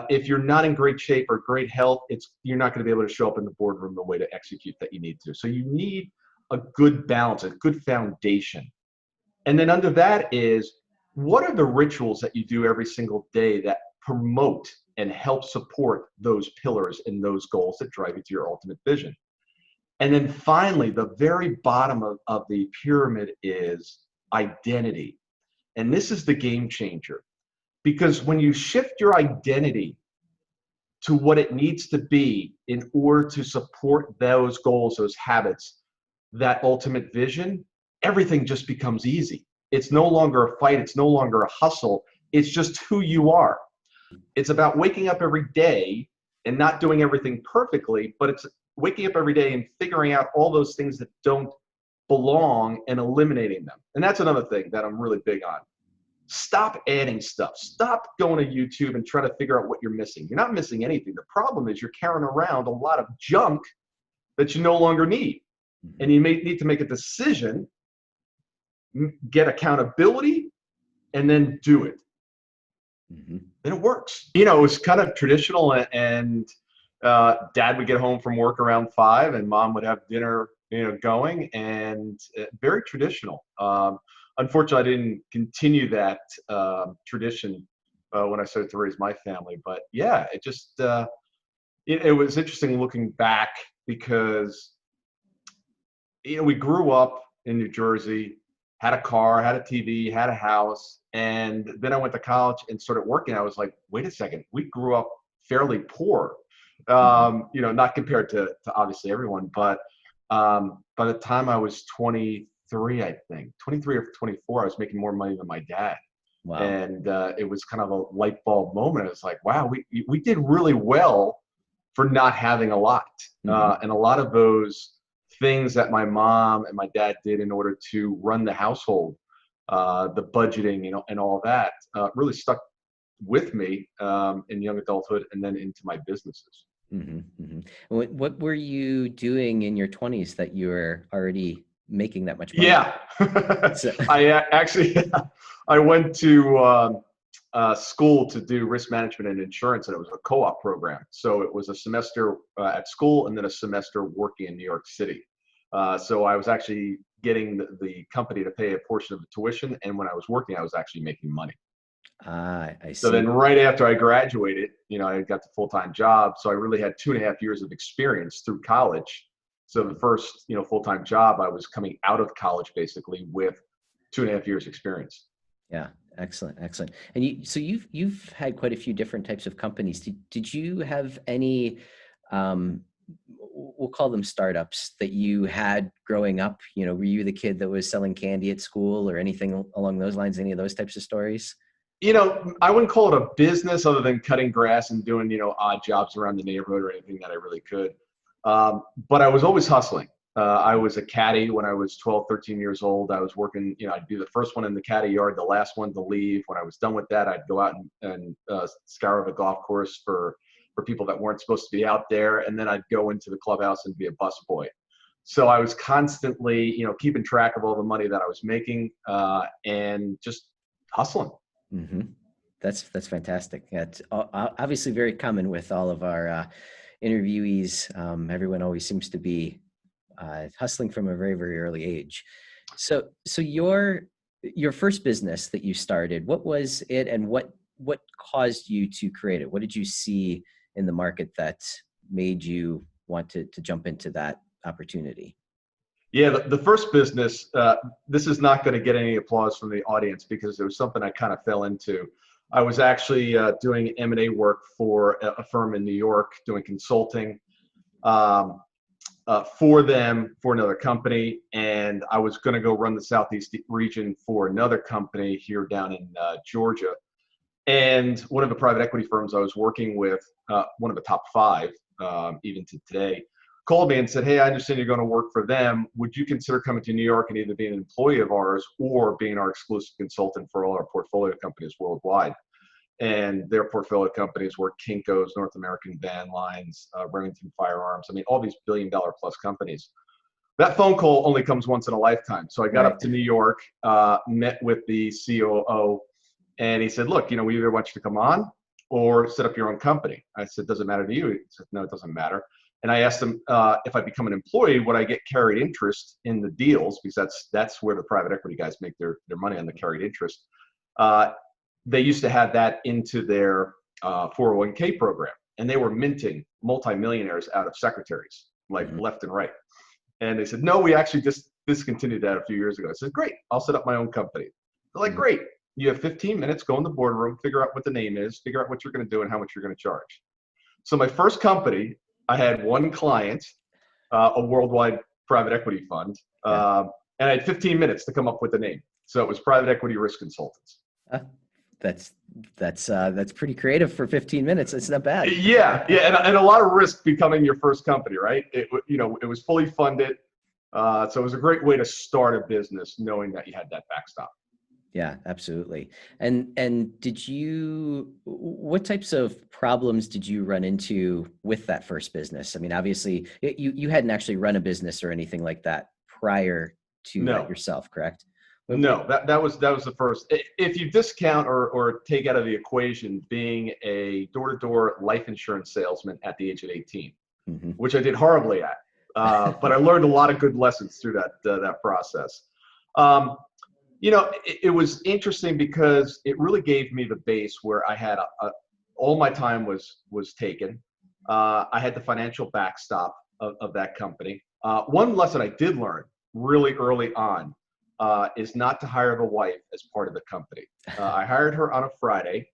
If you're not in great shape or great health, you're not going to be able to show up in the boardroom the way to execute that you need to. So you need a good balance, a good foundation. And then under that is, what are the rituals that you do every single day that promote and help support those pillars and those goals that drive you to your ultimate vision? And then finally, the very bottom of the pyramid is identity. And this is the game changer. Because when you shift your identity to what it needs to be in order to support those goals, those habits, that ultimate vision, everything just becomes easy. It's no longer a fight. It's no longer a hustle. It's just who you are. It's about waking up every day and not doing everything perfectly, but it's waking up every day and figuring out all those things that don't belong and eliminating them. And that's another thing that I'm really big on. Stop adding stuff. Stop going to YouTube and try to figure out what you're missing. You're not missing anything. The problem is you're carrying around a lot of junk that you no longer need. And you may need to make a decision, get accountability, and then do it. Then it works. You know, it was kind of traditional, and Dad would get home from work around 5, and Mom would have dinner, going, and very traditional. Unfortunately, I didn't continue that tradition when I started to raise my family. But yeah, it just it was interesting looking back, because we grew up in New Jersey, had a car, had a TV, had a house, and then I went to college and started working. I was like, wait a second, we grew up fairly poor, not compared to obviously everyone, but by the time I was 23, I think 23 or 24, I was making more money than my dad. Wow. And it was kind of a light bulb moment. I was like, wow, we did really well for not having a lot. And a lot of those things that my mom and my dad did in order to run the household, the budgeting, and all that, really stuck with me in young adulthood and then into my businesses. What were you doing in your 20s that you were already making that much money? Yeah, I went to school to do risk management and insurance, and it was a co-op program. So it was a semester at school and then a semester working in New York City. So I was actually getting the company to pay a portion of the tuition, and when I was working, I was actually making money. I see. So then right after I graduated, I got the full-time job. So I really had 2.5 years of experience through college. So the first, full-time job, I was coming out of college basically with 2.5 years experience. Yeah. Excellent. And you've had quite a few different types of companies. Did you have any, we'll call them startups, that you had growing up? Were you the kid that was selling candy at school or anything along those lines? Any of those types of stories? I wouldn't call it a business other than cutting grass and doing, odd jobs around the neighborhood or anything that I really could. But I was always hustling. I was a caddy when I was 12, 13 years old. I was working, I'd be the first one in the caddy yard, the last one to leave. When I was done with that, I'd go out and scour the golf course for people that weren't supposed to be out there. And then I'd go into the clubhouse and be a busboy. So I was constantly, keeping track of all the money that I was making and just hustling. That's fantastic. It's obviously very common with all of our interviewees. Everyone always seems to be hustling from a very, very early age. So your first business that you started, what was it, and what caused you to create it? What did you see in the market that made you want to jump into that opportunity? Yeah, the first business, this is not going to get any applause from the audience because it was something I kind of fell into. I was actually doing M&A work for a firm in New York, doing consulting for them, for another company. And I was going to go run the Southeast region for another company here down in Georgia. And one of the private equity firms I was working with, one of the top 5, even to today, called me and said, hey, I understand you're going to work for them. Would you consider coming to New York and either being an employee of ours or being our exclusive consultant for all our portfolio companies worldwide? And their portfolio companies were Kinko's, North American Van Lines, Remington Firearms. I mean, all these billion-dollar-plus companies. That phone call only comes once in a lifetime. So I got up to New York, met with the COO, and he said, look, we either want you to come on or set up your own company? I said, does it matter to you? He said, no, it doesn't matter. And I asked him, if I become an employee, would I get carried interest in the deals? Because that's where the private equity guys make their money, on the carried interest. They used to have that into their 401k program, and they were minting multimillionaires out of secretaries, like left and right. And they said, no, we actually just discontinued that a few years ago. I said, great, I'll set up my own company. They're like, great. You have 15 minutes, go in the boardroom, figure out what the name is, figure out what you're going to do and how much you're going to charge. So my first company, I had one client, a worldwide private equity fund, and I had 15 minutes to come up with the name. So it was Private Equity Risk Consultants. That's pretty creative for 15 minutes. It's not bad. Yeah, and a lot of risk becoming your first company, right? It was fully funded, so it was a great way to start a business, knowing that you had that backstop. Yeah, absolutely. And what types of problems did you run into with that first business? I mean, obviously you hadn't actually run a business or anything like that prior to that yourself, correct? No, that was the first. If you discount or take out of the equation being a door-to-door life insurance salesman at the age of 18, which I did horribly at, but I learned a lot of good lessons through that process. It was interesting because it really gave me the base where I had all my time was taken. I had the financial backstop of that company. One lesson I did learn really early on is not to hire the wife as part of the company. I hired her on a Friday.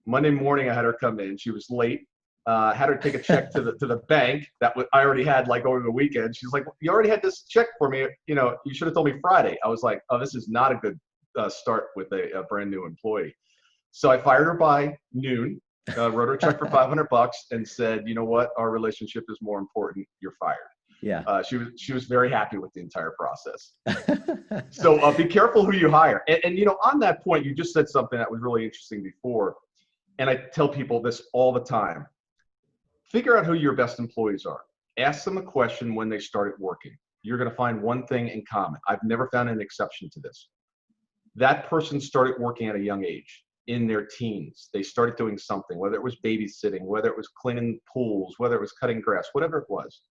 Monday morning, I had her come in. She was late. Had her take a check to the bank that I already had, like, over the weekend. She's like, you already had this check for me. You should have told me Friday. I was like, oh, this is not a good start with a brand new employee. So I fired her by noon, wrote her a check for $500 and said, you know what? Our relationship is more important. You're fired. Yeah. She was very happy with the entire process. So be careful who you hire. And on that point, you just said something that was really interesting before. And I tell people this all the time. Figure out who your best employees are. Ask them a question when they started working. You're going to find one thing in common. I've never found an exception to this. That person started working at a young age, in their teens. They started doing something, whether it was babysitting, whether it was cleaning pools, whether it was cutting grass, whatever it was.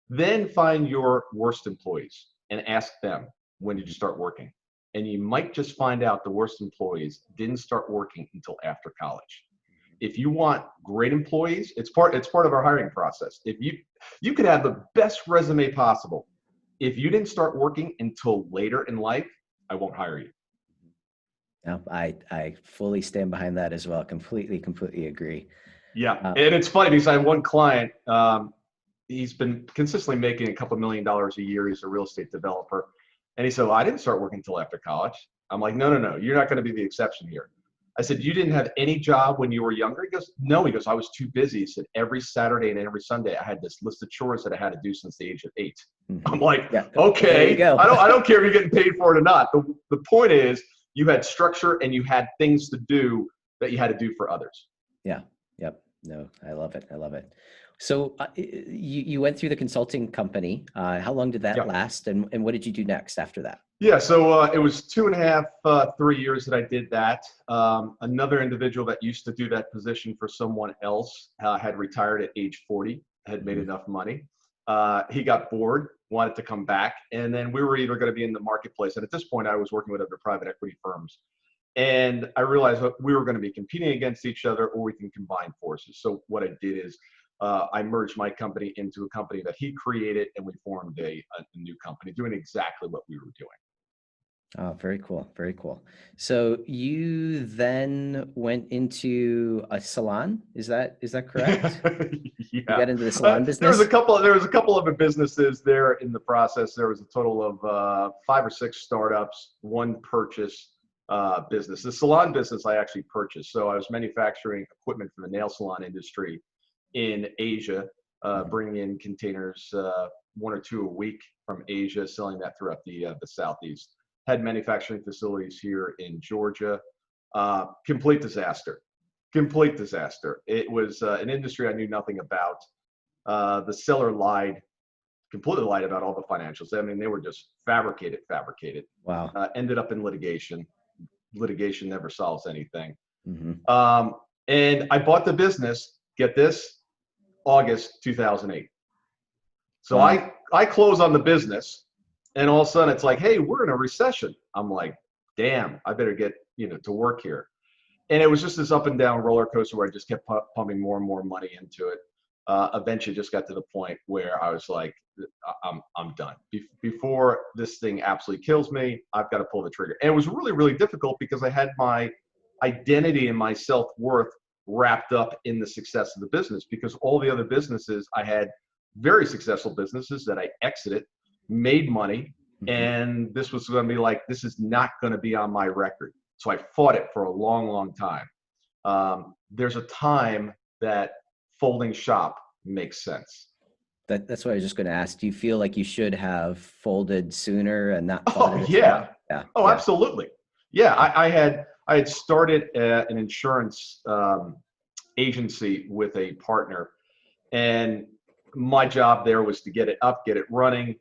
Then find your worst employees and ask them, when did you start working? And you might just find out the worst employees didn't start working until after college. If you want great employees, it's part of our hiring process. If you could have the best resume possible. If you didn't start working until later in life, I won't hire you. No, I fully stand behind that as well. Completely agree. Yeah, and it's funny because I have one client. He's been consistently making a couple $1 million a year. He's a real estate developer, and he said, "Well, I didn't start working until after college." I'm like, "No, you're not going to be the exception here." I said, "You didn't have any job when you were younger?" He goes, "No." He goes, "I was too busy." He said, "Every Saturday and every Sunday, I had this list of chores that I had to do since the age of 8." I'm like, "Okay, I don't care if you're getting paid for it or not." The point is, you had structure and you had things to do that you had to do for others. Yeah. Yep. No, I love it. So you went through the consulting company. How long did that last, and what did you do next after that? Yeah, so it was 2.5, 3 years that I did that. Another individual that used to do that position for someone else had retired at age 40, had made enough money. He got bored, wanted to come back, and then we were either going to be in the marketplace. And at this point, I was working with other private equity firms. And I realized that we were going to be competing against each other, or we can combine forces. So what I did is I merged my company into a company that he created, and we formed a new company doing exactly what we were doing. Oh, very cool. Very cool. So you then went into a salon. Is that correct? Yeah. You got into the salon business? There was a couple of businesses there in the process. There was a total of 5 or 6 startups, one purchase business. The salon business I actually purchased. So I was manufacturing equipment for the nail salon industry in Asia, bringing in containers, 1 or 2 a week from Asia, selling that throughout the Southeast. Had manufacturing facilities here in Georgia. Complete disaster. It was an industry I knew nothing about. The seller completely lied about all the financials. I mean, they were just fabricated. Wow. Ended up in litigation. Litigation never solves anything. Mm-hmm. And I bought the business, get this, August 2008. So Wow. I close on the business, and all of a sudden it's like, hey, we're in a recession. I'm like, damn, I better get, to work here. And it was just this up and down roller coaster where I just kept pumping more and more money into it. Eventually just got to the point where I was like, I'm done. Before this thing absolutely kills me, I've got to pull the trigger. And it was really, really difficult because I had my identity and my self-worth wrapped up in the success of the business, because all the other businesses I had, very successful businesses that I exited, made money, and this was going to be like, this is not going to be on my record. So I fought it for a long, long time. There's a time that folding shop makes sense. That's what I was just going to ask. Do you feel like you should have folded sooner and not fought Oh it as yeah. long? Yeah. Oh, Yeah. absolutely. Yeah, I had started an insurance agency with a partner, and my job there was to get it up, get it running.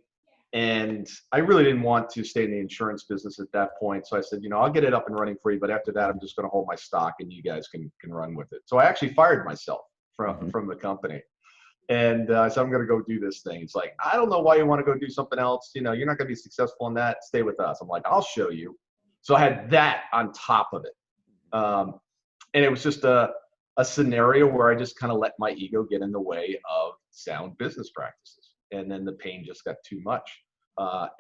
And I really didn't want to stay in the insurance business at that point. So I said, I'll get it up and running for you, but after that, I'm just going to hold my stock and you guys can run with it. So I actually fired myself from the company. And so I'm going to go do this thing. It's like, I don't know why you want to go do something else. You're not going to be successful in that. Stay with us. I'm like, I'll show you. So I had that on top of it. And it was just a scenario where I just kind of let my ego get in the way of sound business practices. And then the pain just got too much.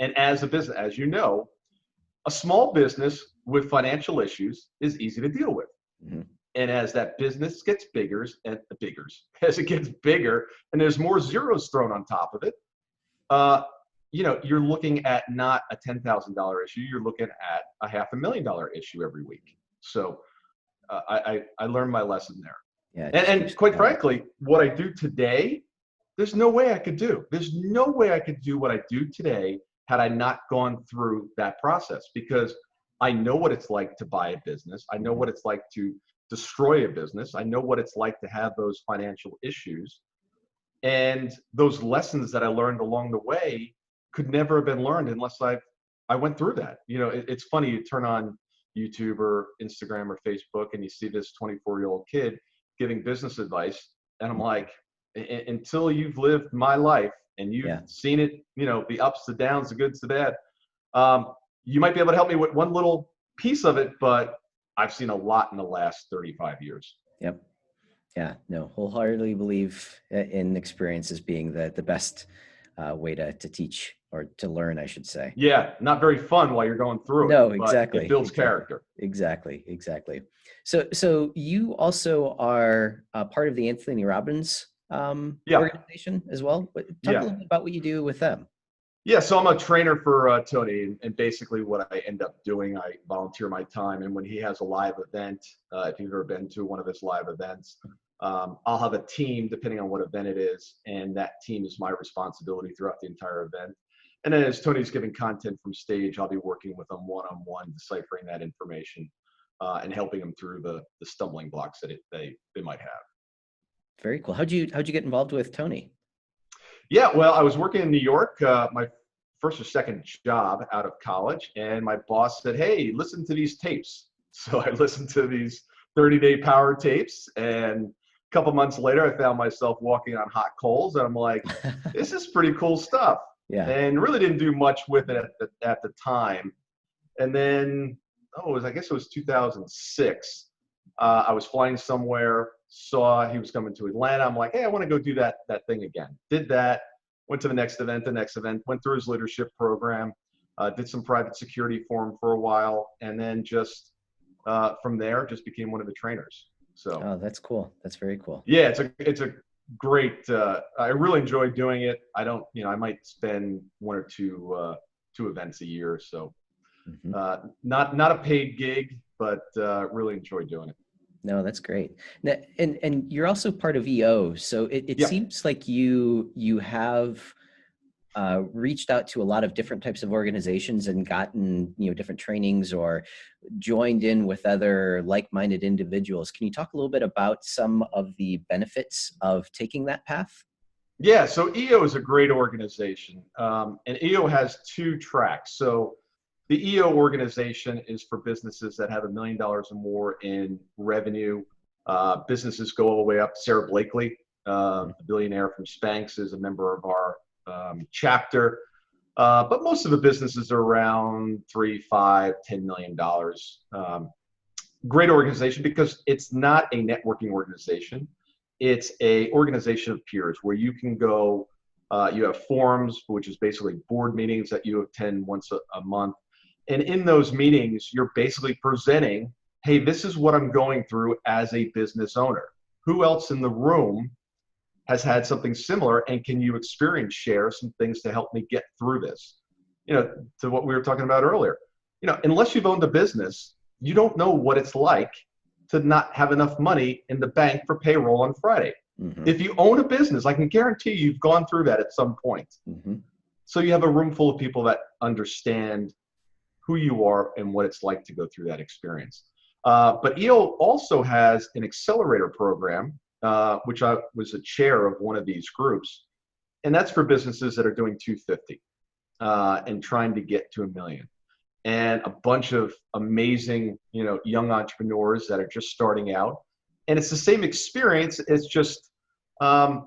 And as a business, as you know, a small business with financial issues is easy to deal with. And as that business gets as it gets bigger and there's more zeros thrown on top of it, you're looking at not a $10,000 issue, you're looking at a $500,000 issue every week. So I learned my lesson there. Yeah. And quite frankly, what I do today, there's no way I could do. There's no way I could do what I do today had I not gone through that process, because I know what it's like to buy a business. I know what it's like to destroy a business. I know what it's like to have those financial issues. And those lessons that I learned along the way could never have been learned unless I went through that. It's funny, you turn on YouTube or Instagram or Facebook and you see this 24-year-old kid giving business advice. And I'm like, until you've lived my life and you've seen it, the ups, the downs, the goods, the bad, you might be able to help me with one little piece of it, but I've seen a lot in the last 35 years. Yep. Yeah, no, wholeheartedly believe in experience as being the best way to teach or to learn, I should say. Yeah, not very fun while you're going through it. No, but exactly. It builds character. Exactly. So you also are part of the Anthony Robbins organization as well. Talk a little bit about what you do with them. Yeah, so I'm a trainer for Tony, and basically what I end up doing, I volunteer my time, and when he has a live event, if you've ever been to one of his live events, I'll have a team depending on what event it is, and that team is my responsibility throughout the entire event. And then as Tony's giving content from stage, I'll be working with them one-on-one, deciphering that information and helping them through the stumbling blocks that they might have. Very cool. How'd you get involved with Tony? Yeah, well, I was working in New York, my first or second job out of college, and my boss said, hey, listen to these tapes. So I listened to these 30-day power tapes, and a couple months later, I found myself walking on hot coals, and I'm like, this is pretty cool stuff. Yeah. And really didn't do much with it at the time. And then, I guess it was 2006. I was flying somewhere, saw he was coming to Atlanta. I'm like, hey, I want to go do that thing again. Did that, went to the next event, went through his leadership program, did some private security for him for a while, and then just from there, just became one of the trainers. So. Oh, that's cool. That's very cool. Yeah, it's a great. I really enjoy doing it. I don't, I might spend one or two events a year or so. Not a paid gig, but really enjoy doing it. No, that's great. Now, and you're also part of EO. So it seems like you have reached out to a lot of different types of organizations and gotten, different trainings or joined in with other like-minded individuals. Can you talk a little bit about some of the benefits of taking that path? Yeah, so EO is a great organization. And EO has two tracks. So the EO organization is for businesses that have $1 million or more in revenue, Businesses go all the way up. Sarah Blakely, a billionaire from Spanx, is a member of our chapter. But most of the businesses are around $3, $5, $10 million. Great organization because it's not a networking organization. It's a organization of peers where you can go. You have forums, which is basically board meetings that you attend once a month. And in those meetings, you're basically presenting, hey, this is what I'm going through as a business owner. Who else in the room has had something similar, and can you share some things to help me get through this? To what we were talking about earlier. Unless you've owned a business, you don't know what it's like to not have enough money in the bank for payroll on Friday. Mm-hmm. If you own a business, I can guarantee you've gone through that at some point. Mm-hmm. So you have a room full of people that understand who you are and what it's like to go through that experience. But EO also has an accelerator program, which I was a chair of one of these groups. And that's for businesses that are doing 250 and trying to get to $1 million. And a bunch of amazing, young entrepreneurs that are just starting out. And it's the same experience. It's just a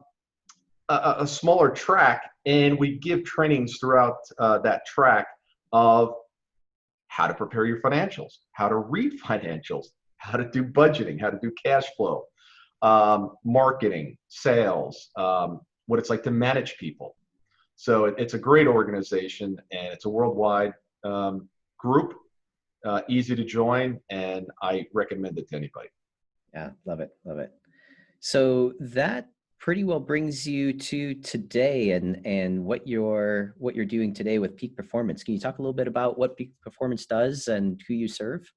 smaller track. And we give trainings throughout that track of how to prepare your financials, how to read financials, how to do budgeting, how to do cash flow, marketing, sales, what it's like to manage people. So it's a great organization, and it's a worldwide group, easy to join, and I recommend it to anybody. Yeah, love it, love it. So that pretty well brings you to today and what you're doing today with Peak Performance. Can you talk a little bit about what Peak Performance does and who you serve?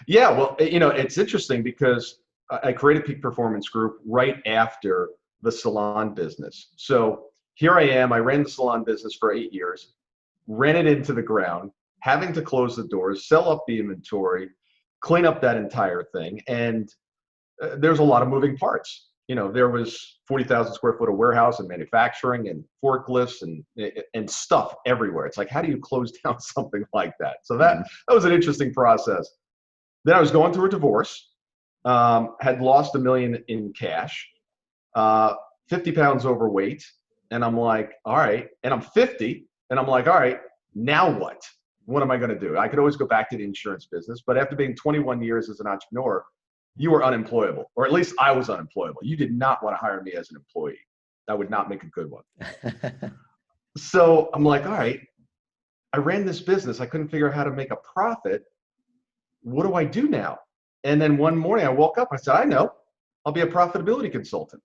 Yeah, well, it's interesting because I created Peak Performance Group right after the salon business. So here I am. I ran the salon business for 8 years, ran it into the ground, having to close the doors, sell up the inventory, clean up that entire thing. And there's a lot of moving parts. There was 40,000 square foot of warehouse and manufacturing and forklifts and stuff everywhere. It's like, how do you close down something like that? So that was an interesting process. Then I was going through a divorce, had lost $1 million in cash, 50 pounds overweight. And I'm like, all right. And I'm 50. And I'm like, all right, now what? What am I going to do? I could always go back to the insurance business. But after being 21 years as an entrepreneur, you were unemployable, or at least I was unemployable. You did not want to hire me as an employee. That would not make a good one. So I'm like, all right, I ran this business. I couldn't figure out how to make a profit. What do I do now? And then one morning I woke up, I said, I know, I'll be a profitability consultant.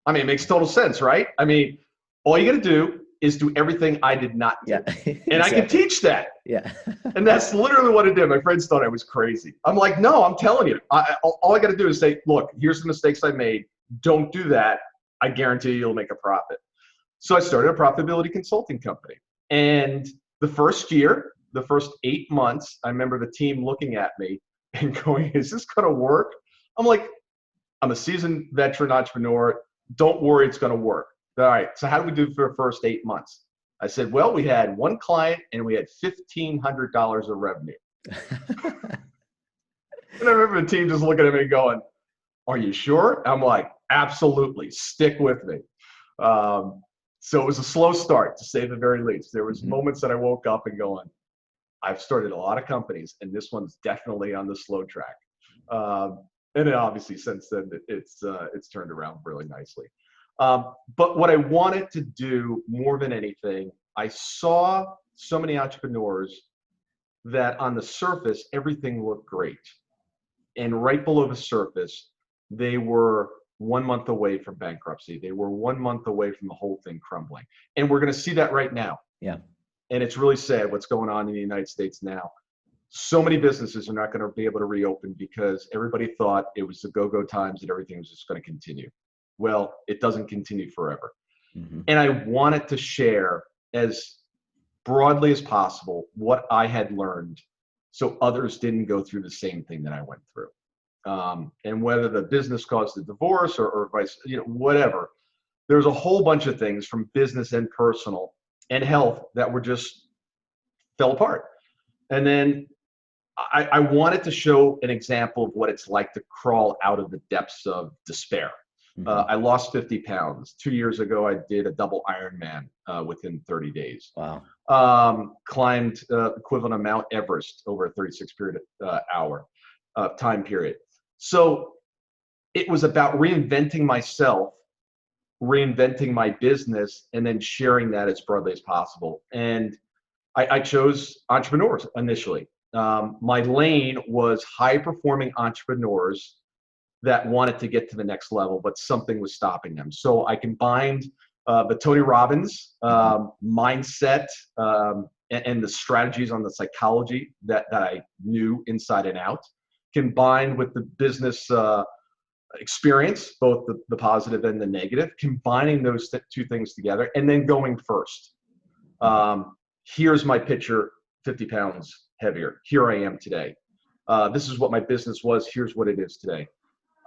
I mean, it makes total sense, right? I mean, all you got to do is do everything I did not do. Yeah, and exactly. I can teach that. Yeah. And that's literally what I did. My friends thought I was crazy. I'm like, no, I'm telling you, all I got to do is say, look, here's the mistakes I made. Don't do that. I guarantee you'll make a profit. So I started a profitability consulting company. And the first year, the first 8 months, I remember the team looking at me and going, is this going to work? I'm like, I'm a seasoned veteran entrepreneur. Don't worry, it's going to work. All right, so how did we do for the first 8 months? I said, well, we had one client and we had $1,500 of revenue. And I remember the team just looking at me going, are you sure? I'm like, absolutely, stick with me. So it was a slow start, to say the very least. There was moments that I woke up and going, I've started a lot of companies and this one's definitely on the slow track. And then obviously since then, it's turned around really nicely. But what I wanted to do more than anything, I saw so many entrepreneurs that on the surface, everything looked great. And right below the surface, they were 1 month away from bankruptcy. They were 1 month away from the whole thing crumbling. And we're going to see that right now. Yeah. And it's really sad what's going on in the United States now. So many businesses are not going to be able to reopen because everybody thought it was the go-go times and everything was just going to continue. Well, it doesn't continue forever. And I wanted to share as broadly as possible what I had learned so others didn't go through the same thing that I went through. And whether the business caused the divorce or vice, whatever, there's a whole bunch of things from business and personal and health that were just fell apart. And then I wanted to show an example of what it's like to crawl out of the depths of despair. Hmm. I lost 50 pounds. 2 years ago, I did a double Ironman within 30 days. Wow. Climbed equivalent of Mount Everest over a 36 time period. So it was about reinventing myself, reinventing my business, and then sharing that as broadly as possible. And I chose entrepreneurs initially. My lane was high performing entrepreneurs that wanted to get to the next level, but something was stopping them. So I combined the Tony Robbins mindset and the strategies on the psychology that I knew inside and out, combined with the business experience, both the positive and the negative, combining those two things together, and then going first. Here's my picture, 50 pounds heavier. Here I am today. This is what my business was. Here's what it is today.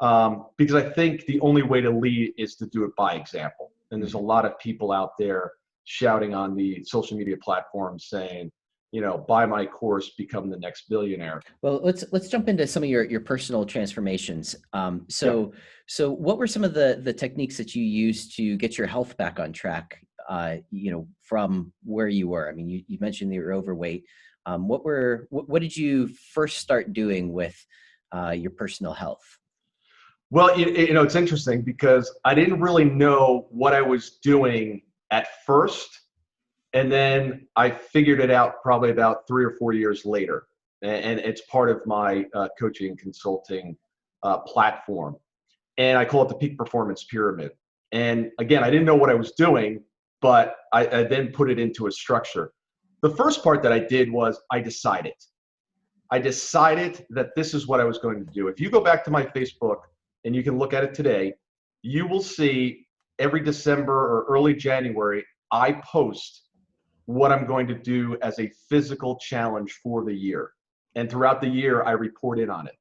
Because I think the only way to lead is to do it by example. And there's a lot of people out there shouting on the social media platforms saying, buy my course, become the next billionaire. Well, let's jump into some of your personal transformations. So what were some of the techniques that you used to get your health back on track? From where you were. I mean, you mentioned that you were overweight. What did you first start doing with your personal health? Well, it's interesting because I didn't really know what I was doing at first. And then I figured it out probably about 3 or 4 years later. And it's part of my coaching and consulting platform. And I call it the peak performance pyramid. And again, I didn't know what I was doing, but I then put it into a structure. The first part that I did was I decided that this is what I was going to do. If you go back to my Facebook and you can look at it today, you will see every December or early January, I post what I'm going to do as a physical challenge for the year. And throughout the year, I report in on it.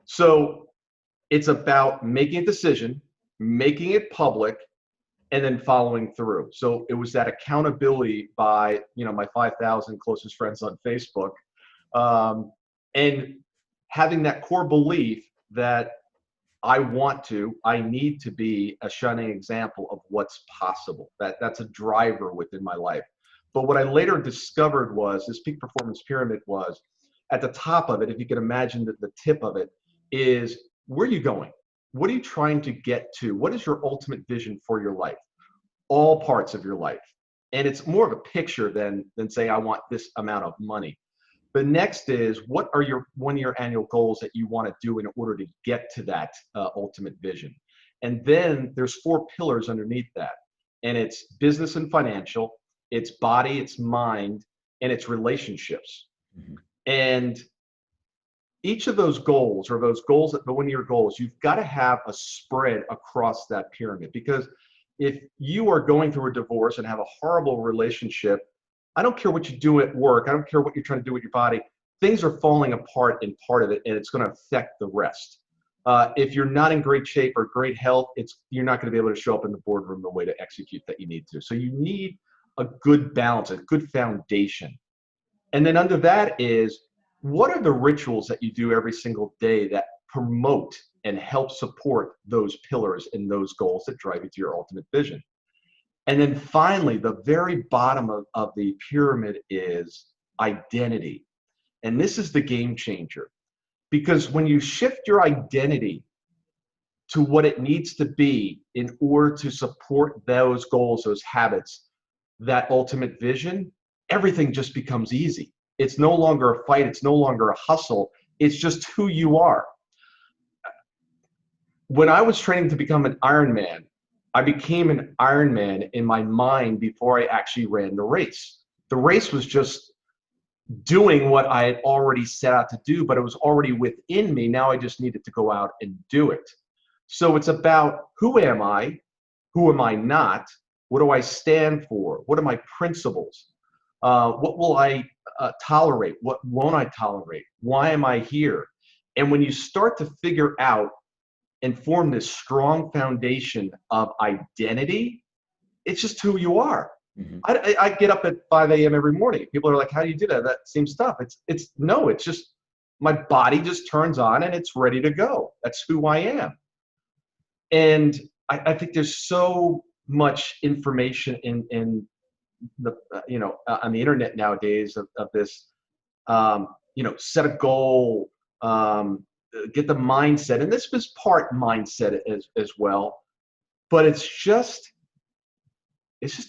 So it's about making a decision, making it public, and then following through. So it was that accountability by, my 5,000 closest friends on Facebook, and having that core belief that I need to be a shining example of what's possible. That's a driver within my life. But what I later discovered was this peak performance pyramid was at the top of it, if you can imagine that the tip of it is, where are you going? What are you trying to get to? What is your ultimate vision for your life? All parts of your life. And it's more of a picture than saying, I want this amount of money. The next is, what are your 1-year annual goals that you want to do in order to get to that ultimate vision? And then there's 4 pillars underneath that. And it's business and financial, it's body, it's mind, and it's relationships. Mm-hmm. And each of those goals, or those goals, the 1-year goals, you've got to have a spread across that pyramid. Because if you are going through a divorce and have a horrible relationship, I don't care what you do at work, I don't care what you're trying to do with your body, things are falling apart in part of it, and it's going to affect the rest. If you're not in great shape or great health, you're not going to be able to show up in the boardroom the way to execute that you need to. So you need a good balance, a good foundation. And then under that is, what are the rituals that you do every single day that promote and help support those pillars and those goals that drive you to your ultimate vision? And then finally, the very bottom of the pyramid is identity. And this is the game changer. Because when you shift your identity to what it needs to be in order to support those goals, those habits, that ultimate vision, everything just becomes easy. It's no longer a fight. It's no longer a hustle. It's just who you are. When I was training to become an Ironman, I became an Ironman in my mind before I actually ran the race. The race was just doing what I had already set out to do, but it was already within me. Now I just needed to go out and do it. So it's about, who am I? Who am I not? What do I stand for? What are my principles? What will I tolerate? What won't I tolerate? Why am I here? And when you start to figure out and form this strong foundation of identity, it's just who you are. Mm-hmm. I get up at 5 a.m. every morning. People are like, how do you do that? That seems tough. It's just My body just turns on and it's ready to go. That's who I am. And I think there's so much information in the, on the internet nowadays of this, set a goal, get the mindset. And this was part mindset as well, but it's just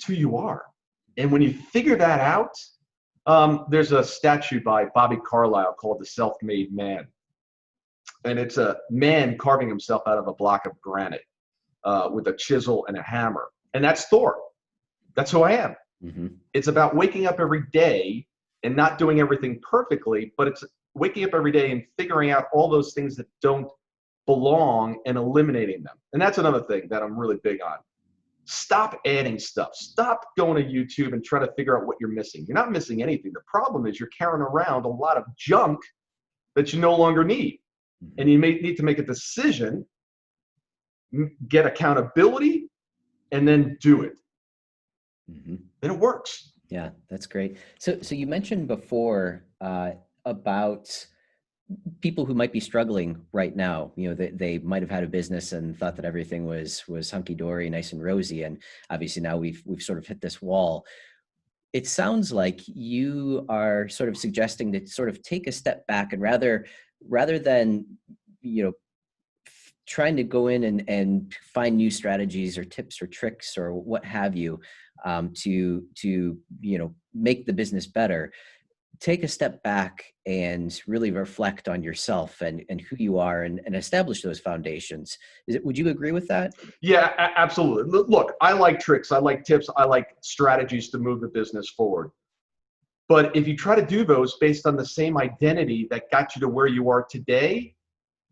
who you are. And when you figure that out, there's a statue by Bobby Carlyle called The Self-Made Man. And it's a man carving himself out of a block of granite with a chisel and a hammer. And that's Thor. That's who I am. Mm-hmm. It's about waking up every day and not doing everything perfectly, but it's waking up every day and figuring out all those things that don't belong and eliminating them. And that's another thing that I'm really big on. Stop adding stuff. Stop going to YouTube and trying to figure out what you're missing. You're not missing anything. The problem is you're carrying around a lot of junk that you no longer need. Mm-hmm. And you may need to make a decision, get accountability, and then do it. Mm-hmm. Then it works. Yeah, that's great. So you mentioned before about people who might be struggling right now. They might have had a business and thought that everything was hunky-dory, nice and rosy, and obviously now we've sort of hit this wall. It sounds like you are sort of suggesting to sort of take a step back, and rather than trying to go in and find new strategies or tips or tricks or what have you to make the business better, take a step back and really reflect on yourself and who you are and establish those foundations. Would you agree with that? Yeah, absolutely. Look, I like tricks, I like tips, I like strategies to move the business forward. But if you try to do those based on the same identity that got you to where you are today,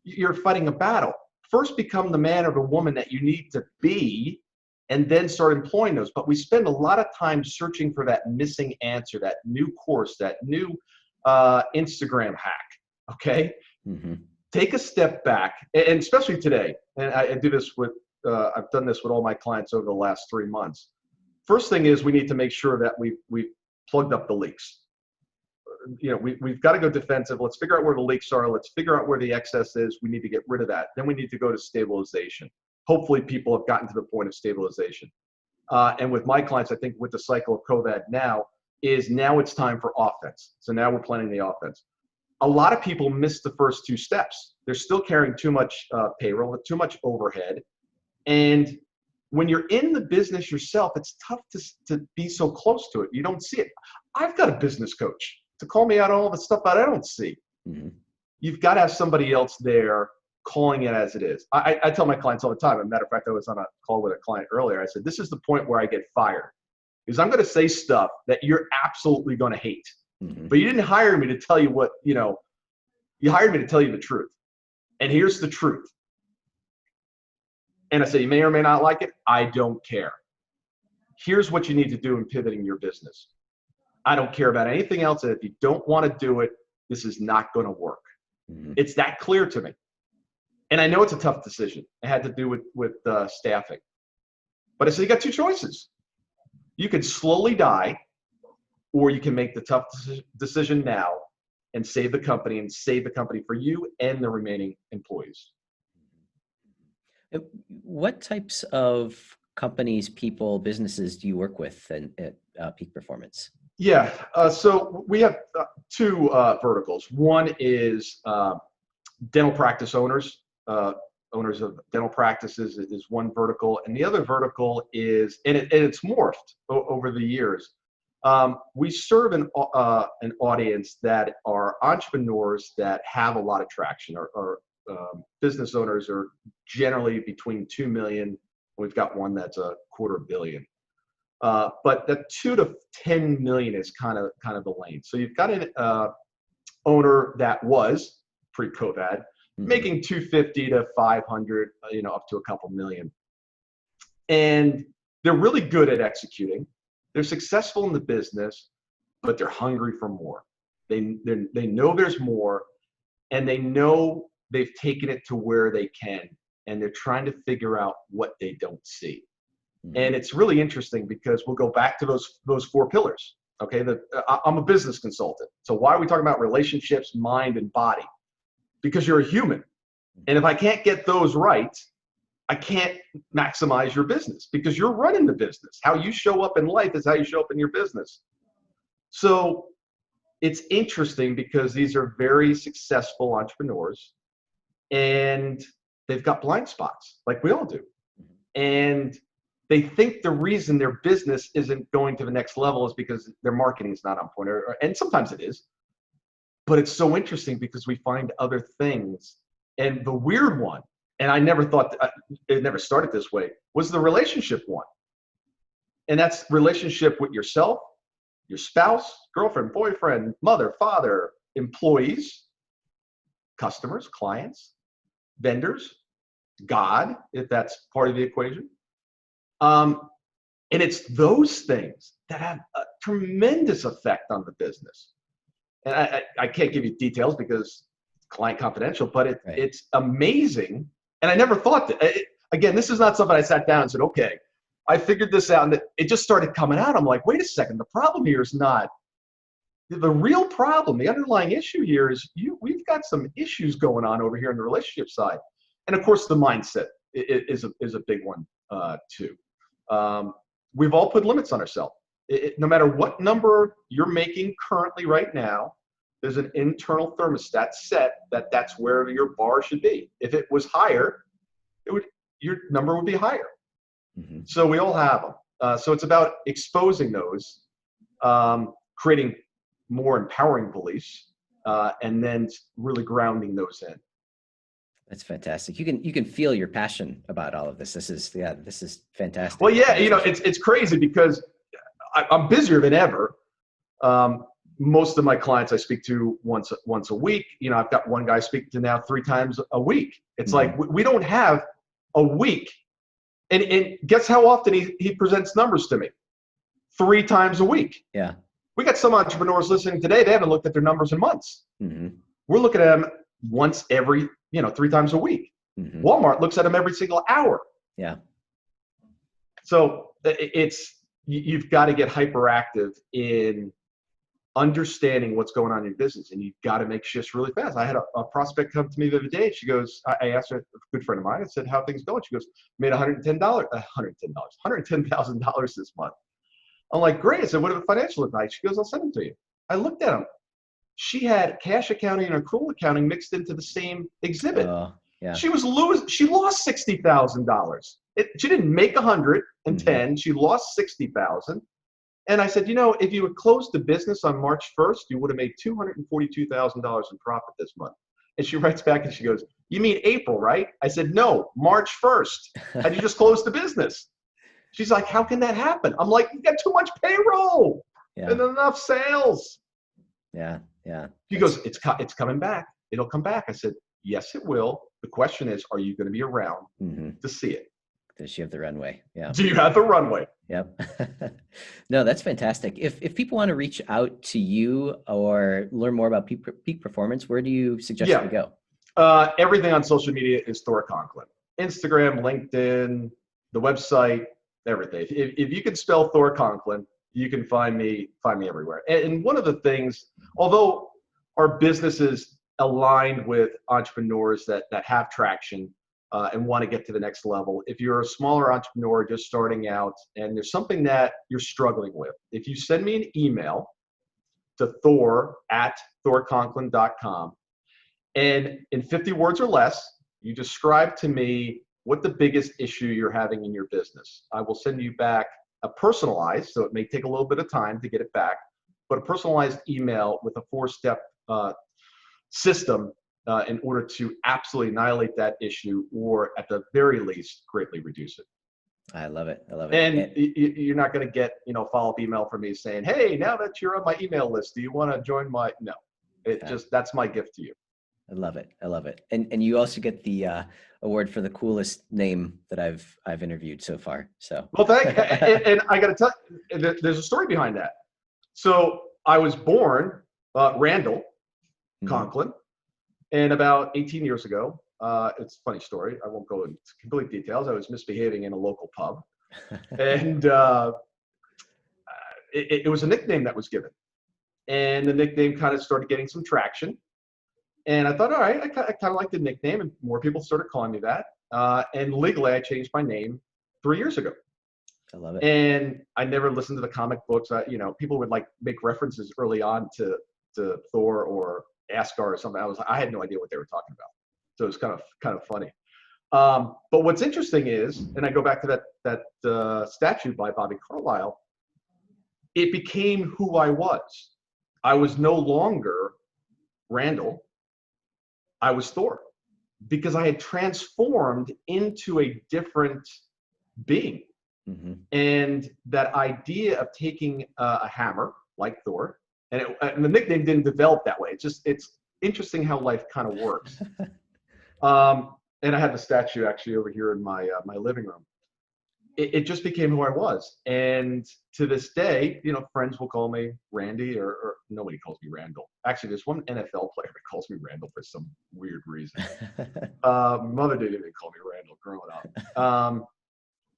you're fighting a battle. First, become the man or the woman that you need to be, and then start employing those. But we spend a lot of time searching for that missing answer, that new course, that new Instagram hack, okay? Mm-hmm. Take a step back, and especially today, and I do this with, I've done this with all my clients over the last 3 months. First thing is we need to make sure that we've plugged up the leaks. We've got to go defensive. Let's figure out where the leaks are. Let's figure out where the excess is. We need to get rid of that. Then we need to go to stabilization. Hopefully people have gotten to the point of stabilization. And with my clients, I think with the cycle of COVID now it's time for offense. So now we're planning the offense. A lot of people miss the first 2 steps. They're still carrying too much payroll, too much overhead. And when you're in the business yourself, it's tough to be so close to it. You don't see it. I've got a business coach to call me out on all the stuff that I don't see. Mm-hmm. You've got to have somebody else there calling it as it is. I tell my clients all the time. As a matter of fact, I was on a call with a client earlier. I said, this is the point where I get fired, because I'm going to say stuff that you're absolutely going to hate. Mm-hmm. But you didn't hire me to tell you what, you hired me to tell you the truth. And here's the truth. And I say, you may or may not like it. I don't care. Here's what you need to do in pivoting your business. I don't care about anything else. And if you don't want to do it, this is not going to work. Mm-hmm. It's that clear to me. And I know it's a tough decision. It had to do with staffing. But I said, you got 2 choices. You can slowly die, or you can make the tough decision now and save the company for you and the remaining employees. What types of companies, people, businesses do you work with at Peak Performance? Yeah, so we have 2 verticals. One is dental practice owners. Owners of dental practices is one vertical, and the other vertical is, and it's morphed over the years. We serve an audience that are entrepreneurs that have a lot of traction, or business owners are generally between 2 million. We've got one that's a $250 million. But the 2 to 10 million is kind of the lane. So you've got an owner that was pre-COVID making 250 to 500, up to a couple million. And they're really good at executing. They're successful in the business, but they're hungry for more. They know there's more, and they know they've taken it to where they can, and they're trying to figure out what they don't see. And it's really interesting because we'll go back to those 4 pillars. Okay, I'm a business consultant. So why are we talking about relationships, mind, and body? Because you're a human. And if I can't get those right, I can't maximize your business because you're running the business. How you show up in life is how you show up in your business. So it's interesting because these are very successful entrepreneurs and they've got blind spots like we all do. And they think the reason their business isn't going to the next level is because their marketing is not on point, and sometimes it is. But it's so interesting because we find other things. And the weird one, and I never thought, it never started this way, was the relationship one. And that's relationship with yourself, your spouse, girlfriend, boyfriend, mother, father, employees, customers, clients, vendors, God, if that's part of the equation. And it's those things that have a tremendous effect on the business. And I can't give you details because it's client confidential, but it's amazing. And I never thought that. Again, this is not something I sat down and said, okay, I figured this out, and it just started coming out. I'm like, wait a second, the problem here is not the real problem. The underlying issue here is we've got some issues going on over here on the relationship side. And of course, the mindset is a big one too. We've all put limits on ourselves. No matter what number you're making currently right now, there's an internal thermostat set that's where your bar should be. If it was higher, your number would be higher. Mm-hmm. So we all have them. So it's about exposing those, creating more empowering beliefs, and then really grounding those in. That's fantastic. You can feel your passion about all of this. This is fantastic. Well, yeah, it's crazy because I'm busier than ever. Most of my clients I speak to once a week. I've got one guy speaking to now 3 times a week. It's like we don't have a week. And guess how often he presents numbers to me? 3 times a week. Yeah. We got some entrepreneurs listening today. They haven't looked at their numbers in months. Mm-hmm. We're looking at them once every 3 times a week. Mm-hmm. Walmart looks at them every single hour. Yeah. So you've got to get hyperactive in understanding what's going on in your business, and you've got to make shifts really fast. I had a prospect come to me the other day. She goes, I asked her, a good friend of mine, I said, how things going? She goes, made $110,000 this month. I'm like, great. I said, what are the financial advice? She goes, I'll send them to you. I looked at them. She had cash accounting and accrual accounting mixed into the same exhibit. Yeah. She lost $60,000. She didn't make 110. She lost 60,000. And I said, if you had closed the business on March 1st, you would have made $242,000 in profit this month. And she writes back and she goes, you mean April, right? I said, no, March 1st. And you just closed the business. She's like, how can that happen? I'm like, you got too much payroll and enough sales. Yeah. She goes, it's coming back. It'll come back. I said, yes, it will. The question is, are you going to be around to see it? Does she have the runway? Yeah. Do you have the runway? Yep. No, that's fantastic. If people want to reach out to you or learn more about peak performance, where do you suggest they go? Everything on social media is Thor Conklin. Instagram, LinkedIn, the website, everything. If you can spell Thor Conklin, you can find me everywhere. And one of the things, although our business is aligned with entrepreneurs that have traction, and want to get to the next level. If you're a smaller entrepreneur just starting out and there's something that you're struggling with, if you send me an email to thor@thorconklin.com, and in 50 words or less, you describe to me what the biggest issue you're having in your business. I will send you back a personalized, so it may take a little bit of time to get it back, but a personalized email with a 4-step system in order to absolutely annihilate that issue, or at the very least, greatly reduce it. I love it. And you're not going to get, follow-up email from me saying, hey, now that you're on my email list, do you want to join my, no, that's my gift to you. I love it. And you also get the award for the coolest name that I've interviewed so far. So, well, thank you. And I got to tell you, there's a story behind that. So I was born, Randall Conklin. And about 18 years ago, it's a funny story. I won't go into complete details. I was misbehaving in a local pub. And it was a nickname that was given. And the nickname kind of started getting some traction. And I thought, all right, I kind of like the nickname, and more people started calling me that. And legally, I changed my name 3 years ago. I love it. And I never listened to the comic books. People would like make references early on to Thor or Asgard or something. I had no idea what they were talking about. So it was kind of funny. But what's interesting is, and I go back to that statue by Bobby Carlyle, it became who I was. I was no longer Randall. I was Thor, because I had transformed into a different being. Mm-hmm. And that idea of taking a hammer like Thor, and the nickname didn't develop that way. It's interesting how life kind of works. And I had the statue actually over here in my living room. It just became who I was. And to this day, friends will call me Randy, or nobody calls me Randall. Actually, there's one NFL player that calls me Randall for some weird reason. Mother didn't even call me Randall growing up.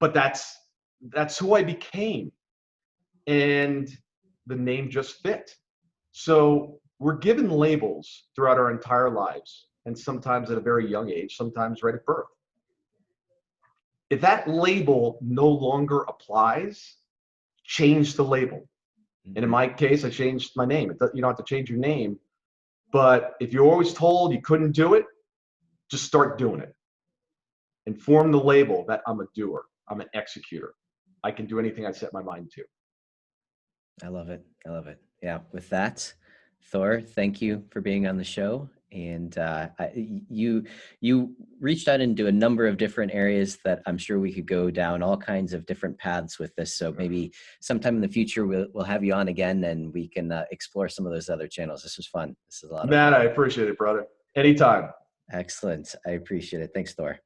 But that's who I became. And the name just fit. So we're given labels throughout our entire lives, and sometimes at a very young age, sometimes right at birth. If that label no longer applies, change the label. And in my case, I changed my name. You don't have to change your name, but if you're always told you couldn't do it, just start doing it. And form the label that I'm a doer, I'm an executor. I can do anything I set my mind to. I love it. I love it. Yeah. With that, Thor, thank you for being on the show. And you reached out into a number of different areas that I'm sure we could go down all kinds of different paths with this. So maybe sometime in the future we'll have you on again, and we can explore some of those other channels. This was fun. This is a lot of fun. Matt, I appreciate it, brother. Anytime. Excellent. I appreciate it. Thanks, Thor.